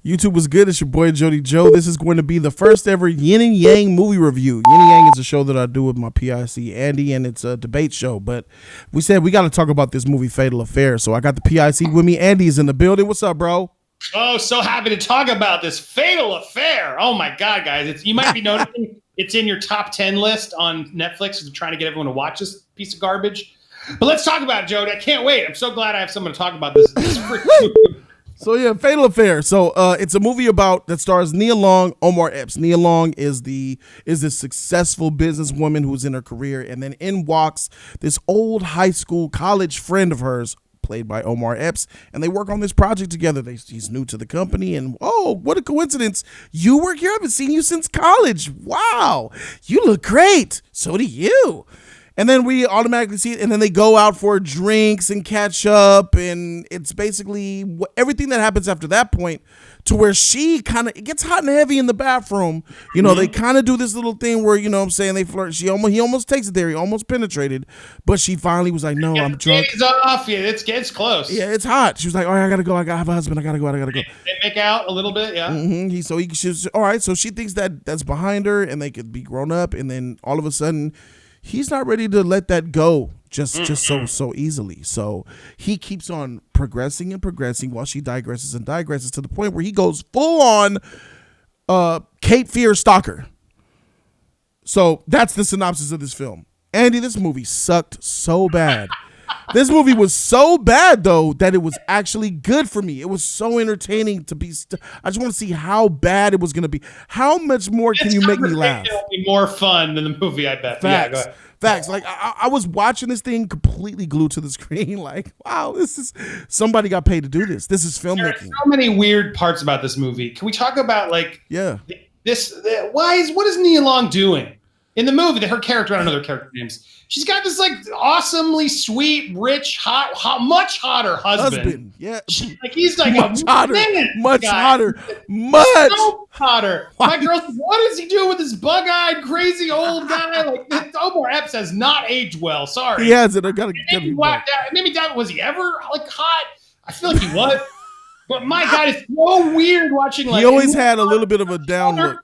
YouTube was good. It's your boy Jody Joe. This is going to be the first ever Yin and Yang movie review. Yin and Yang is a show that I do with my PIC Andy, and it's a debate show. But we said we got to talk about this movie Fatal Affair. So I got the PIC with me. Andy's in the building. What's up, bro? Oh, so happy to talk about this Fatal Affair. Oh my God, guys! You might be noticing it's in your top 10 list on Netflix. They're trying to get everyone to watch this piece of garbage. But let's talk about it, Jody. I can't wait. I'm so glad I have someone to talk about this. So yeah, Fatal Affair. So it's a movie that stars Nia Long, Omar Epps. Nia Long is this successful businesswoman who's in her career, and then in walks this old high school college friend of hers, played by Omar Epps, and they work on this project together. He's new to the company, and oh, what a coincidence! You work here. I haven't seen you since college. Wow, you look great. So do you. And then we automatically see it, and then they go out for drinks and catch up, and it's basically everything that happens after that point, to where she it gets hot and heavy in the bathroom. You know, they kind of do this little thing where, you know what I'm saying, they flirt. He almost takes it there. He almost penetrated, but she finally was like, no, I'm drunk. It's off. Yeah, it's close. Yeah, it's hot. She was like, all right, I got to go. I have a husband. I got to go. They make out a little bit, yeah. Mm-hmm. She's all right. So she thinks that's behind her, and they could be grown up, and then all of a sudden, he's not ready to let that go just so easily. So he keeps on progressing while she digresses to the point where he goes full on Cape Fear stalker. So that's the synopsis of this film. Andy, this movie sucked so bad. This movie was so bad, though, that it was actually good for me. It was so entertaining to be. I just want to see how bad it was going to be. How much more can you make me laugh? It'll be more fun than the movie, I bet. Facts. Yeah, go ahead. Facts. Like I was watching this thing completely glued to the screen. Like, wow, somebody got paid to do this. This is filmmaking. There are so many weird parts about this movie. Can we talk about what is Nia Long doing in the movie? Her character, I don't know their character names. She's got this like awesomely sweet, rich, hot, much hotter husband. Yeah, he's like much hotter, much hotter. So hotter. My girl's like, what is he doing with this bug-eyed, crazy old guy? Like Omar Epps has not aged well. Sorry, he hasn't. I gotta maybe doubt. Was he ever like hot? I feel like he was. But my God, it's so weird watching. He always had a little bit of a down look.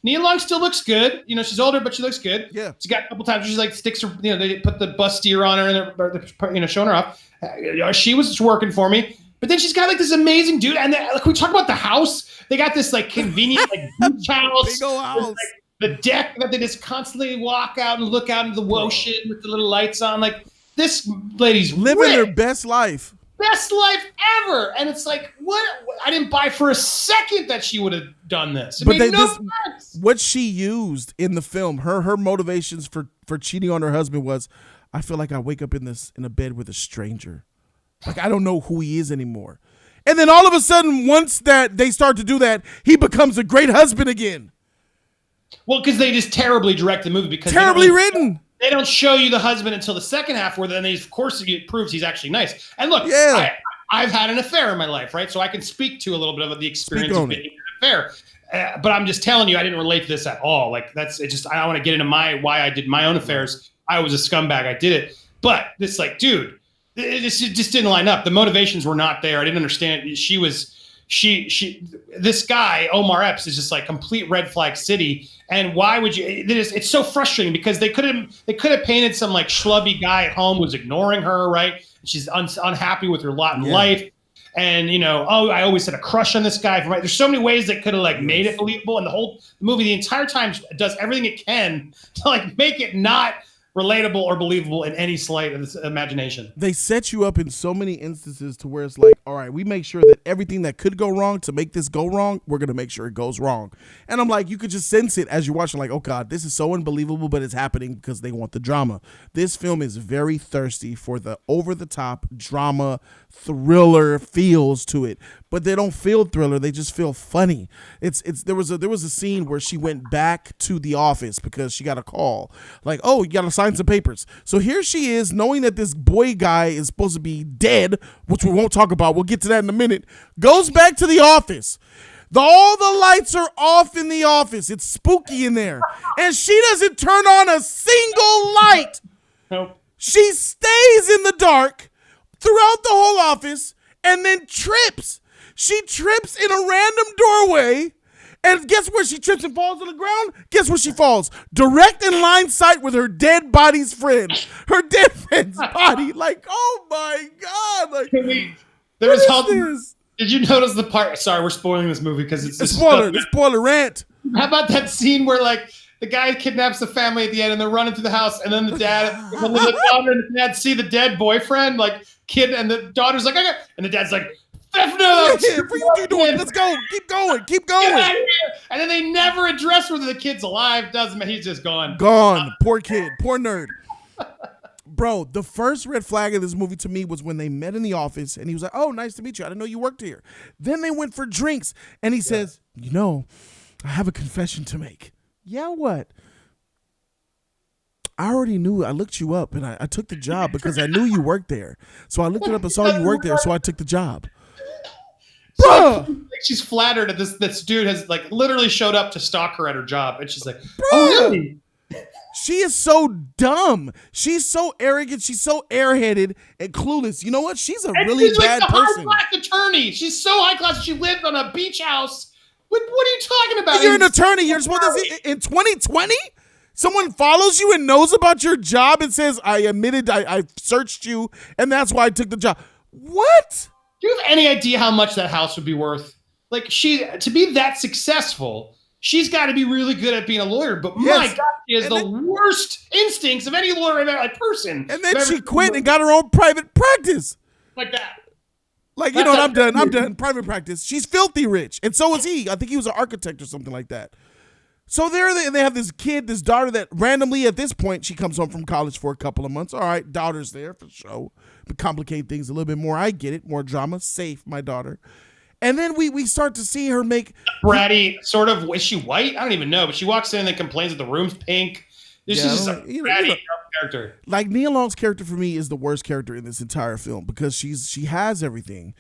Nia Long still looks good. You know, she's older, but she looks good. Yeah. She got a couple times. She's like sticks her, you know, they put the bus steer on her and they're showing her off. She was working for me. But then she's got like this amazing dude. And like we talk about the house. They got this like convenient like beach house. Big old house. Like, the deck that they just constantly walk out and look out into the ocean with the little lights on. Like this lady's living her best life. Best life ever. And it's like, what? I didn't buy for a second that she would have done this. What she used in the film, her motivations for cheating on her husband was, I feel like I wake up in a bed with a stranger. Like, I don't know who he is anymore. And then all of a sudden, once that they start to do that, he becomes a great husband again. Well, because they just terribly direct the movie. Because terribly written. They don't show you the husband until the second half, where then of course it proves he's actually nice. And look, I've had an affair in my life, right? So I can speak to a little bit of the experience of being in an affair. But I'm just telling you, I didn't relate to this at all. Like I don't want to get into why I did my own affairs. I was a scumbag. I did it. But this, like, dude, this just didn't line up. The motivations were not there. I didn't understand. This guy, Omar Epps, is just like complete red flag city. And why would you? It's so frustrating because they could have painted some like schlubby guy at home who's ignoring her, right? She's unhappy with her lot in life, and you know, I always had a crush on this guy. Right? There's so many ways that could have like made it believable, and the whole movie, the entire time, does everything it can to like make it not relatable or believable in any slight of imagination. They set you up in so many instances to where it's like, all right, we make sure that everything that could go wrong to make this go wrong, we're going to make sure it goes wrong. And I'm like, you could just sense it as you're watching, like, oh God, this is so unbelievable, but it's happening because they want the drama. This film is very thirsty for the over-the-top drama, thriller feels to it, but they don't feel thriller. They just feel funny. There was a scene where she went back to the office because she got a call like, oh, you got to sign some papers. So here she is, knowing that this boy guy is supposed to be dead, which we won't talk about. We'll get to that in a minute. Goes back to the office. All the lights are off in the office. It's spooky in there. And she doesn't turn on a single light. Nope. She stays in the dark throughout the whole office and then trips. She trips in a random doorway. And guess where she trips and falls on the ground? Guess where she falls? Direct in line sight with her dead body's friend. Her dead friend's body. Like, oh my God. Like, there was this? Did you notice the part? Sorry, we're spoiling this movie because it's a spoiler. The spoiler rant. How about that scene where like the guy kidnaps the family at the end and they're running through the house and then the dad, the daughter and the dad see the dead boyfriend, like kid, and the daughter's like, okay. And the dad's like, F no, what are you doing? Let's go. Keep going. Keep going. And then they never address whether the kid's alive. Doesn't matter. He's just gone. Gone. Poor kid. Poor nerd. Bro, the first red flag of this movie to me was when they met in the office and he was like, oh, nice to meet you. I didn't know you worked here. Then they went for drinks and he says, you know, I have a confession to make. Yeah, what? I already knew. I looked you up and I took the job because I knew you worked there. So I looked it up and saw you worked there, so I took the job. So she's flattered that this dude has like literally showed up to stalk her at her job, and she's like, "Oh, really?" She is so dumb. She's so arrogant. She's so airheaded and clueless. You know what? She's a really bad person. High class attorney. She's so high class. She lived on a beach house. What are you talking about? You're an attorney. You're supposed to see in 2020. Someone follows you and knows about your job and says, "I admitted I searched you, and that's why I took the job." What? Do you have any idea how much that house would be worth? Like to be that successful, she's got to be really good at being a lawyer. But my God, she has the worst instincts of any lawyer person. And then she quit and got her own private practice. Like that. Like, you know what? I'm done. I'm done. Private practice. She's filthy rich. And so is he. I think he was an architect or something like that. So they have this kid, this daughter that randomly at this point, she comes home from college for a couple of months. All right, daughter's there for show. But complicate things a little bit more. I get it. More drama. Safe, my daughter. And then we start to see her make bratty, sort of. Is she white? I don't even know. But she walks in and complains that the room's pink. This is a bratty character. Like Nia Long's character for me is the worst character in this entire film because she has everything.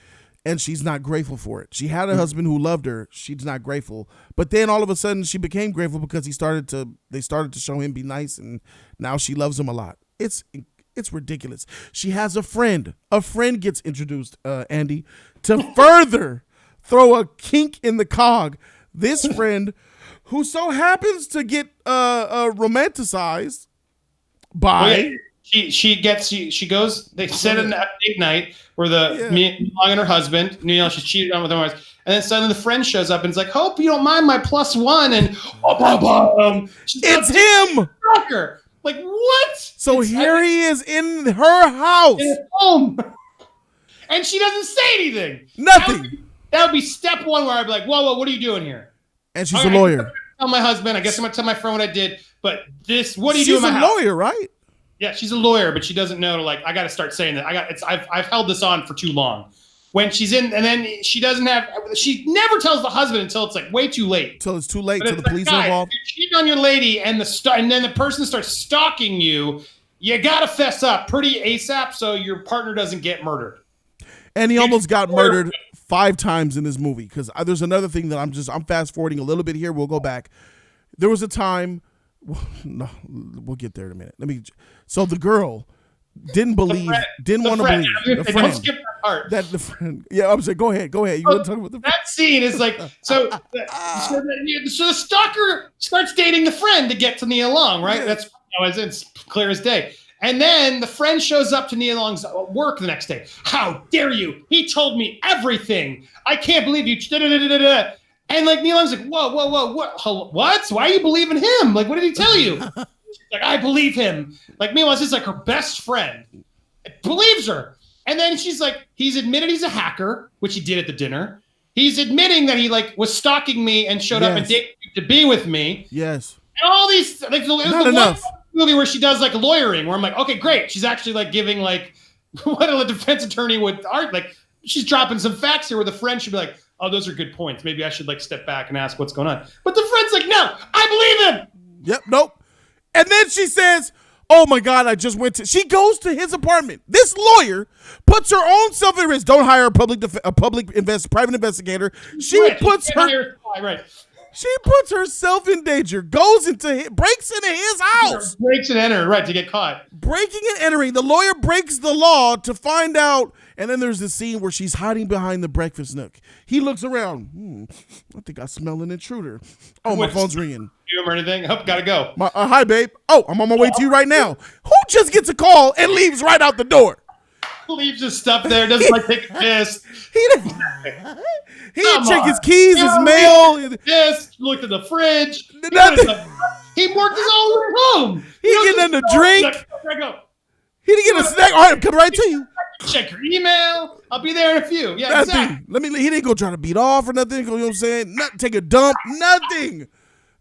And she's not grateful for it. She had a husband who loved her. She's not grateful. But then all of a sudden she became grateful because they started to show him be nice, and now she loves him a lot. It's ridiculous. She has a friend. A friend gets introduced, Andy, to further throw a kink in the cog. This friend, who so happens to get romanticized by. She goes, they set an date night where Nia Long and her husband, she's cheated on with her, and then suddenly the friend shows up and it's like, hope you don't mind my +1, and it's him. Like, what? So here he is in her house. In his home. And she doesn't say anything. Nothing. That would be step one where I'd be like, whoa, what are you doing here? And she's a lawyer. Tell my husband, I guess I'm going to tell my friend what I did, but what are you doing in my house? She's a lawyer, right? Yeah, she's a lawyer, but she doesn't know to I got to start saying that. I've held this on for too long. When she's in, and then she never tells the husband until it's like way too late. Until it's too late, until the police are involved. If you're cheating on your lady and then the person starts stalking you, you got to fess up pretty ASAP so your partner doesn't get murdered. And he almost got murdered 5 times in this movie because there's another thing that I'm fast forwarding a little bit here. We'll go back. There was a time. No, we'll get there in a minute. So the girl didn't want to believe. The friend. Don't skip that part. The friend. Yeah, I'm saying, go ahead. You want to talk about the friend? That scene is like so the stalker starts dating the friend to get to Nia Long, right? Yeah. That's it's clear as day. And then the friend shows up to Nia Long's work the next day. How dare you? He told me everything. I can't believe you. And like Nia Long's like, whoa, what? Why are you believing him? Like, what did he tell you? She's like, I believe him. Like, meanwhile, it's just like her best friend believes her. And then she's like, he's admitted he's a hacker, which he did at the dinner. He's admitting that he was stalking me and showed up and dated to be with me. Yes. And all these, not enough. Movie where she does lawyering, where I'm like, okay, great. She's actually giving what a defense attorney would art. She's dropping some facts here where the friend should be like, oh, those are good points. Maybe I should step back and ask what's going on. But the friend's like, no, I believe him. Yep, nope. And then she says, oh my God, she goes to his apartment. This lawyer puts her own self at risk. Don't hire a private investigator. She puts her. Right. She puts herself in danger, breaks into his house. Breaks and enter, right, to get caught. Breaking and entering. The lawyer breaks the law to find out. And then there's this scene where she's hiding behind the breakfast nook. He looks around. I think I smell an intruder. Oh, my phone's ringing. You or anything? Oh, gotta go. Hi, babe. Oh, I'm on my way to you right now. Who just gets a call and leaves right out the door? Leaves his stuff there. Doesn't like take a piss. He didn't check his keys, his mail. Yes, looked at the fridge. He worked his own way home. He didn't get nothing to drink. He didn't get a snack. All right, I'm coming right to you. Check your email. I'll be there in a few. Yeah, nothing. exactly. He didn't go try to beat off or nothing. You know what I'm saying? Take a dump.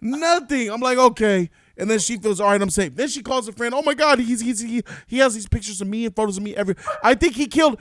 Nothing. I'm like, okay. And then she feels, all right, I'm safe. Then she calls a friend. Oh my God, he has these pictures of me and photos of me. I think he killed.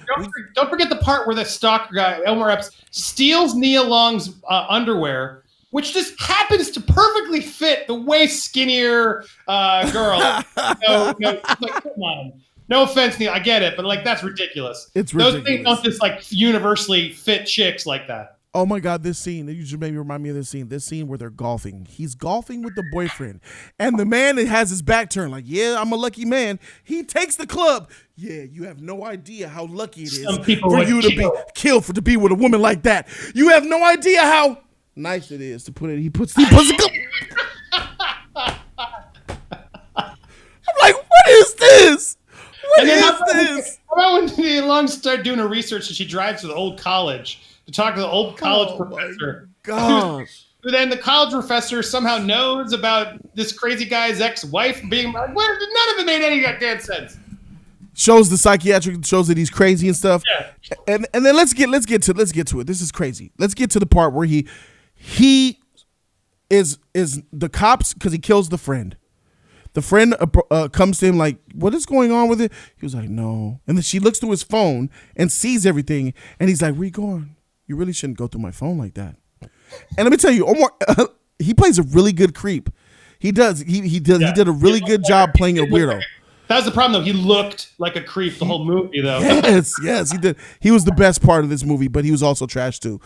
Don't forget the part where the stalker guy, Omar Epps, steals Nia Long's underwear, which just happens to perfectly fit the way skinnier girl. Like, come on. No offense, Neil. I get it, but like that's ridiculous. It's ridiculous. Those things don't just like universally fit chicks like that. Oh my God, this scene. You just made me remind me of this scene. This scene where they're golfing. He's golfing with the boyfriend. And the man that has his back turned, like, yeah, I'm a lucky man. He takes the club. Yeah, you have no idea how lucky it is for you to be with a woman like that. You have no idea how nice it is to put it. He puts a club. I'm like, what is this? What is this? How about when Nia Long started doing her research and she drives to the old college to talk to the old college professor. Gosh. But then the college professor somehow knows about this crazy guy's ex-wife being like, none of it made any goddamn sense. Shows the psychiatric, shows that he's crazy and stuff. Yeah. And then let's get to it. This is crazy. Let's get to the part where he is the cops, because he kills the friend. The friend comes to him like, what is going on with it? He was like, no. And then she looks through his phone and sees everything. And he's like, where you going? You really shouldn't go through my phone like that. And let me tell you, Omar, he plays a really good creep. He does. He did a really good job playing a weirdo. That was the problem, though. He looked like a creep the whole movie, though. Yes, he did. He was the best part of this movie, but he was also trash, too.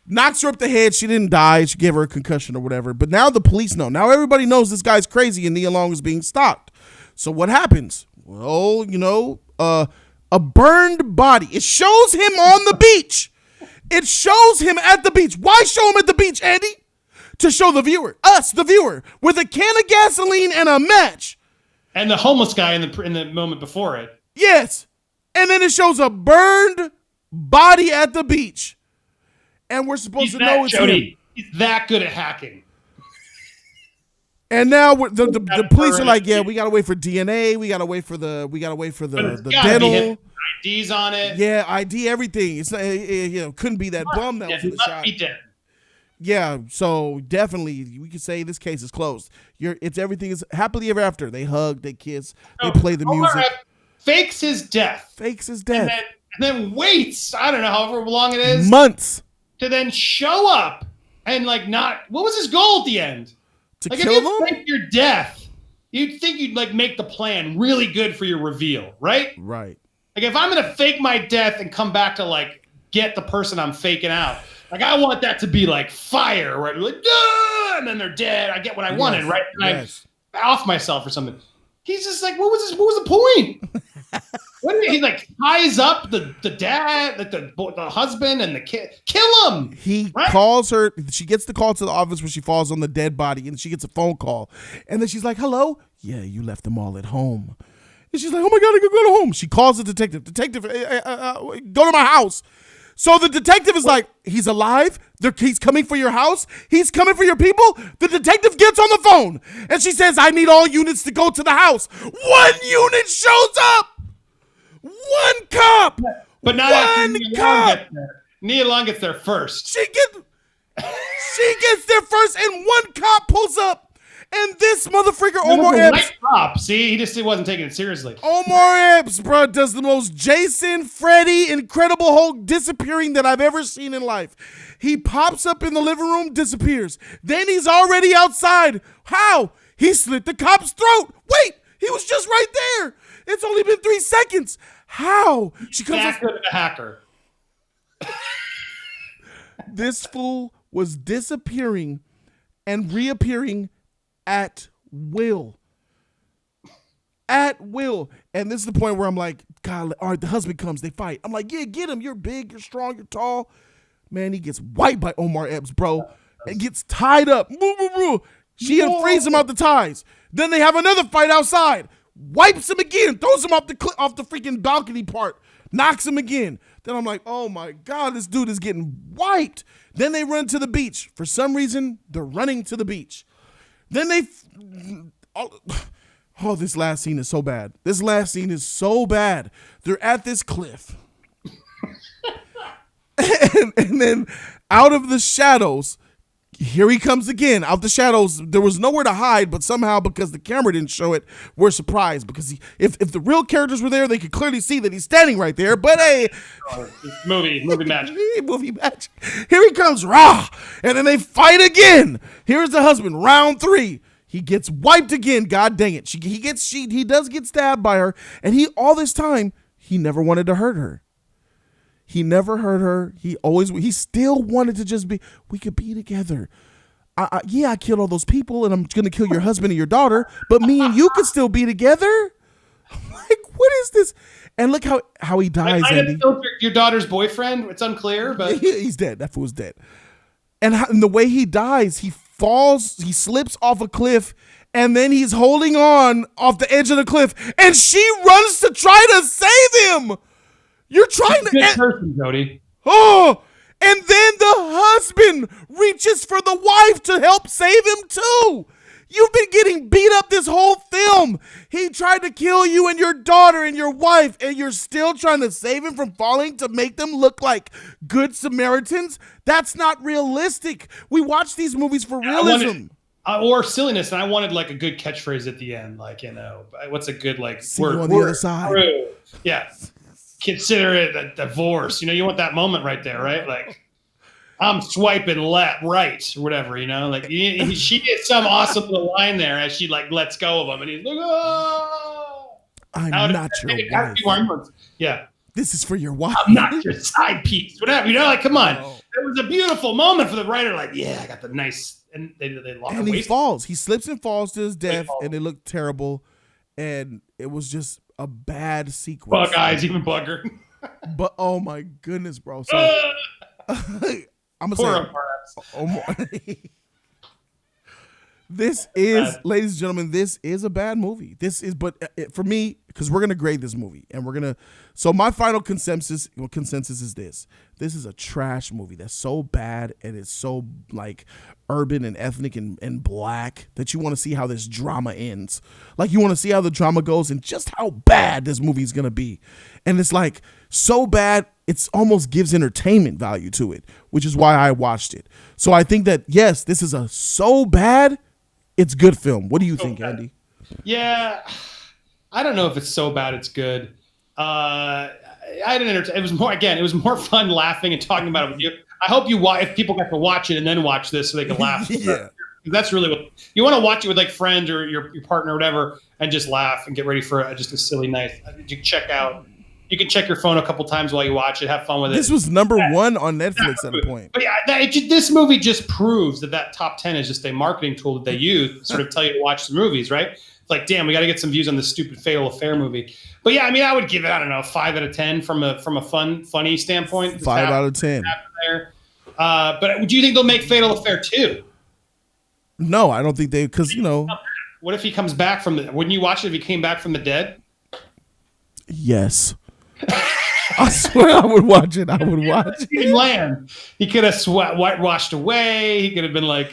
Knocks her up the head. She didn't die. She gave her a concussion or whatever. But now the police know. Now everybody knows this guy's crazy and Nia Long is being stalked. So what happens? Well, a burned body. It shows him on the beach. It shows him at the beach. Why show him at the beach, Andy? To show the viewer, us, the viewer, with a can of gasoline and a match. And the homeless guy in the moment before it. Yes. And then it shows a burned body at the beach. And we're supposed to know it's Jody. him. He's that good at hacking. And now the police are like, yeah, we gotta wait for DNA. We gotta wait for the dental. IDs on it. Yeah, ID everything. It's couldn't be that bum that was in the shot. Be dead. Yeah, so definitely we could say this case is closed. Everything is happily ever after. They hug, they kiss, they play the music. Fakes his death. And then waits, I don't know, however long it is. Months. To then show up and what was his goal at the end? To kill them? If you fake your death, you'd think you'd make the plan really good for your reveal, right? Right. Like if I'm going to fake my death and come back to get the person I'm faking out, I want that to be like fire, right? Like, and then they're dead. I get what I wanted, right? And I off myself or something. He's just like, what was the point? He ties up the dad, the husband and the kid. Kill him. He calls her. She gets the call to the office where she falls on the dead body, and she gets a phone call. And then she's like, hello? Yeah, you left them all at home. And she's like, oh my God, I gotta go home. She calls the detective. Detective, go to my house. So the detective is like, he's alive. He's coming for your house. He's coming for your people. The detective gets on the phone and she says, I need all units to go to the house. One unit shows up. One cop. But not after Nia Long gets there first. She gets there first and one cop pulls up. And this motherfucker, Omar Epps. See, he just wasn't taking it seriously. Omar Epps, bro, does the most Jason, Freddy, Incredible Hulk disappearing that I've ever seen in life. He pops up in the living room, disappears. Then he's already outside. How? He slit the cop's throat. Wait, he was just right there. It's only been 3 seconds. How? She comes back to the hacker. This fool was disappearing. and reappearing at will. At will. And this is the point where I'm like, God, all right, the husband comes, they fight. I'm like, yeah, get him. You're big, you're strong, you're tall. Man, he gets wiped by Omar Epps, bro. And gets tied up. She frees him out the ties. Then they have another fight outside. Wipes him again. Throws him off the freaking balcony part. Knocks him again. Then I'm like, oh my God, this dude is getting wiped. Then they run to the beach. For some reason, they're running to the beach. Then oh, this last scene is so bad. This last scene is so bad. They're at this cliff. and then out of the shadows, here he comes again. Out the shadows, there was nowhere to hide, but somehow, because the camera didn't show it, we're surprised. Because if the real characters were there, they could clearly see that he's standing right there. But hey, movie magic. Movie magic. Here he comes, rah! And then they fight again. Here's the husband, round 3. He gets wiped again. God dang it. He does get stabbed by her. And all this time, he never wanted to hurt her. He never hurt her. He still wanted to just we could be together. I killed all those people and I'm going to kill your husband and your daughter, but me and you could still be together. I'm like, what is this? And look how he dies, Andy. Your daughter's boyfriend? It's unclear, but he's dead. That fool's dead. And the way he dies, he falls, he slips off a cliff, and then he's holding on off the edge of the cliff, and she runs to try to save him. You're trying to good person, Jody. Oh, and then the husband reaches for the wife to help save him too. You've been getting beat up this whole film. He tried to kill you and your daughter and your wife, and you're still trying to save him from falling to make them look like good Samaritans? That's not realistic. We watch these movies for realism. Or silliness, and I wanted like a good catchphrase at the end, like, what's a good word on the other side? Through. Yeah. Consider it a divorce. You want that moment right there, right? Like, I'm swiping right or whatever, Like, she gets some awesome little line there as she lets go of him, and he's like, "Oh, I'm not your wife." Yeah, this is for your wife. I'm not your side piece. Whatever, come on. Oh. It was a beautiful moment for the writer. Like, yeah, I got the nice, and they lock and he falls. He slips and falls to his death, and it looked terrible, and it was just a bad sequence. Bug eyes, even bugger. But oh my goodness, bro. So I'm gonna say this is, ladies and gentlemen, this is a bad movie. This is, but for me, because we're gonna grade this movie, and so my final consensus is this. This is a trash movie that's so bad and it's so urban and ethnic and black that you want to see how this drama ends. You want to see how the drama goes and just how bad this movie is gonna be. And it's so bad, it almost gives entertainment value to it, which is why I watched it. So I think that, yes, this is so bad, it's good film. What do you think, Andy? Yeah, I don't know if it's so bad it's good. I didn't entertain. It was more fun laughing and talking about it with you. I hope if people got to watch it and then watch this so they can laugh. Yeah. That's really what you want to watch it with, friends or your partner or whatever, and just laugh and get ready for just a silly night. You can check your phone a couple times while you watch it. Have fun with it. This was number 1 on Netflix at a point. But yeah, this movie just proves that top 10 is just a marketing tool that they use to sort of tell you to watch the movies, right? It's like, damn, we got to get some views on this stupid Fatal Affair movie. But yeah, I would give it, I don't know, 5 out of 10 from a funny standpoint. 5 out of 10. But do you think they'll make Fatal Affair 2? No, I don't think because What if he comes back wouldn't you watch it if he came back from the dead? Yes. I swear I would watch it. Land. He could have whitewashed away. He could have been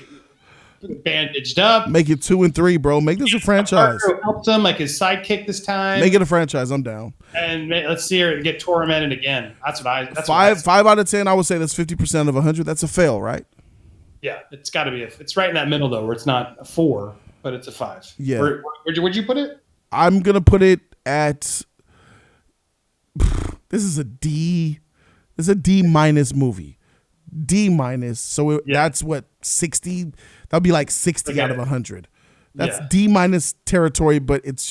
bandaged up. Make it 2 and 3, bro. Make this a franchise. Helped him his sidekick this time. Make it a franchise. I'm down. And let's see her get tormented again. That's 5 out of 10. I would say that's 50% of 100. That's a fail, right? Yeah, it's got to be. It's right in that middle though, where it's not a 4, but it's a 5. Yeah. Where'd you put it? I'm gonna put it at. This is a D. This is a D- movie. D-. So that's what 60. That'll be 60 out of 100. That's D- territory, but it's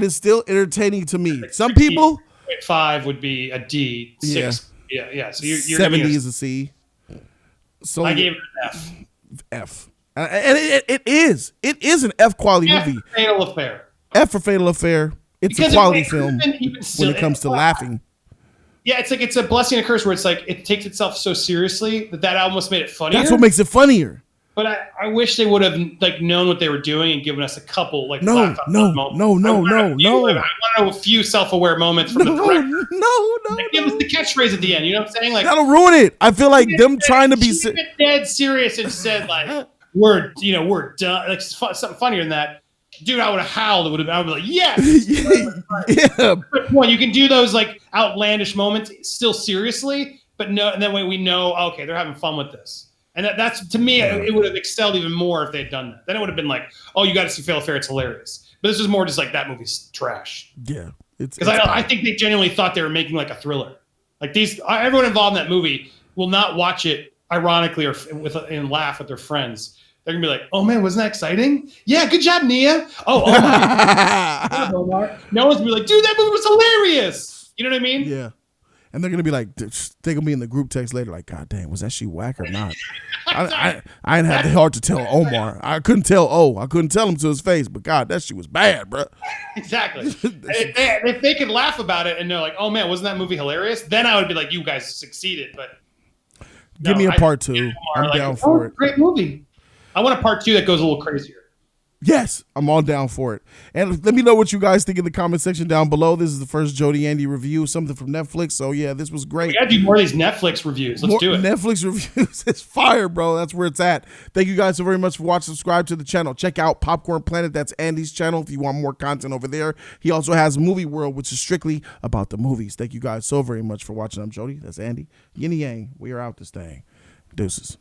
still entertaining to me. Some people 5 would be a D. 6. Yeah. So you're 70 is a C. So I gave it an F. F. And it is an F quality movie. Fatal Affair. F for Fatal Affair. It's Because a quality film when it comes to laughing. Yeah, it's like it's a blessing and a curse where it's like it takes itself so seriously that almost made it funnier. That's what makes it funnier. But I wish they would have like known what they were doing and given us a couple like no. I wanted a few self-aware moments from the director. No. Like, give us the catchphrase at the end. You know what I'm saying? Like that'll ruin it. I feel like them trying to be dead serious and said like we're done. Like something funnier than that. Dude, I would have howled. I would be like, yes. Yeah. Good point. You can do those like outlandish moments still seriously, but no, and then we know, okay, they're having fun with this. And that's to me, it would have excelled even more if they had done that. Then it would have been like, oh, you got to see Fatal Affair. It's hilarious. But this was more just like that movie's trash. Yeah. Because I think they genuinely thought they were making like a thriller. Like everyone involved in that movie will not watch it ironically or and laugh with their friends. They're gonna be like, "Oh man, wasn't that exciting? Yeah, good job, Nia." Oh my! No one's gonna be like, "Dude, that movie was hilarious." You know what I mean? Yeah. And they're gonna be like, they're gonna be in the group text later, like, "God dang, was that she whack or not?" I didn't have the heart to tell Omar. I couldn't tell I couldn't tell him to his face, but God, that shit was bad, bro. Exactly. If they could laugh about it and they're like, "Oh man, wasn't that movie hilarious?" Then I would be like, "You guys succeeded." But give me a part 2. I'm down for it. Great movie. I want a part 2 that goes a little crazier. Yes, I'm all down for it. And let me know what you guys think in the comment section down below. This is the first Jody Andy review, something from Netflix. So yeah, this was great. We gotta do more of these Netflix reviews. Let's do it. Netflix reviews. It's fire, bro. That's where it's at. Thank you guys so very much for watching. Subscribe to the channel. Check out Popcorn Planet. That's Andy's channel if you want more content over there. He also has Movie World, which is strictly about the movies. Thank you guys so very much for watching. I'm Jody. That's Andy. Yin and Yang. We are out this thing. Deuces.